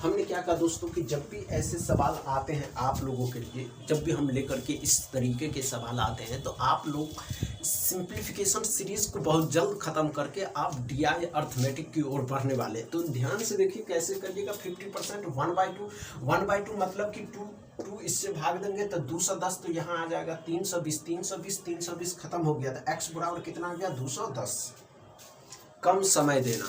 हमने क्या कहा दोस्तों कि जब भी ऐसे सवाल आते हैं आप लोगों के लिए, जब भी हम लेकर के इस तरीके के सवाल आते हैं तो आप लोग सिंप्लीफिकेशन सीरीज को बहुत जल्द खत्म करके आप डीआई अर्थमेटिक की ओर बढ़ने वाले। तो ध्यान से देखिए कैसे करिएगा। 50% 1/2 मतलब कि 2 इससे भाग देंगे तो 210, तो यहाँ आ जाएगा 320 खत्म हो गया। तो x बराबर कितना आ गया 210। कम समय देना,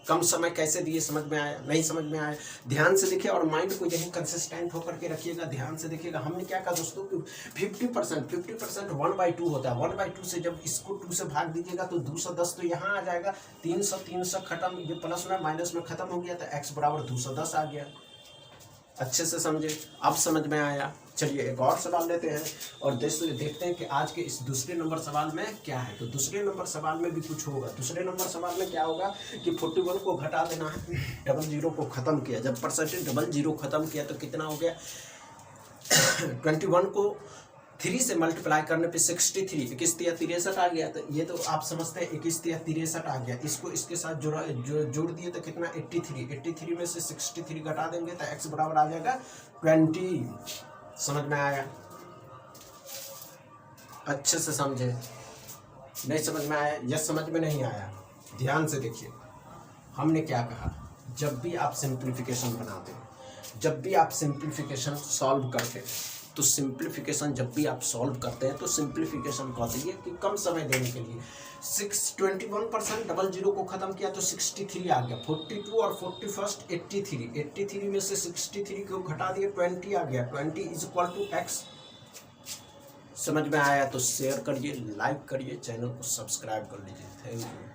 कम समय कैसे दिए समझ में आया? नहीं समझ में आया? ध्यान से देखिए और माइंड को यही कंसिस्टेंट होकर के रखिएगा। ध्यान से देखिएगा। हमने क्या कहा दोस्तों कि 50% 1/2 होता है। 1/2 से जब इसको 2 से भाग दीजिएगा तो 210, तो यहाँ आ जाएगा 300 खत्म, ये प्लस में माइनस में खत्म हो गया। तो x बराबर 210 आ गया। अच्छे से समझे? अब समझ में आया? चलिए एक और सवाल लेते हैं और देखते हैं कि आज के इस दूसरे नंबर सवाल में क्या है। तो दूसरे नंबर सवाल में भी कुछ होगा। दूसरे नंबर सवाल में क्या होगा कि 41 को घटा देना है, 00 को खत्म किया। जब परसेंटेज 00 खत्म किया तो कितना हो गया 21 को 3 से मल्टीप्लाई करने पे 63, 21 तिया 63 आ गया। तो ये तो आप समझते हैं 21 तिया 63 आ गया। इसको इसके साथ जोड़ दिए तो कितना 83 में से 63 घटा देंगे तो x बराबर आ जाएगा 20। समझ में आया? अच्छे से समझे? नहीं समझ में आया? यस समझ में नहीं आया? ध्यान से देखिए। हमने क्या कहा, जब भी आप सिंप्लीफिकेशन बनाते हैं, जब भी आप सिंप्लीफिकेशन सॉल्व करते हैं, तो सिंप्लीफिकेशन जब भी आप सॉल्व करते हैं तो सिंप्लीफिकेशन को चाहिए कि कम समय देने के लिए 21% 00 को खत्म किया तो 63 आ गया। 42 और 41 83 में से 63 को घटा दिए 20 आ गया। 20 = x। समझ में आया तो शेयर करिए, लाइक करिए, चैनल को सब्सक्राइब कर लीजिए। Thank you.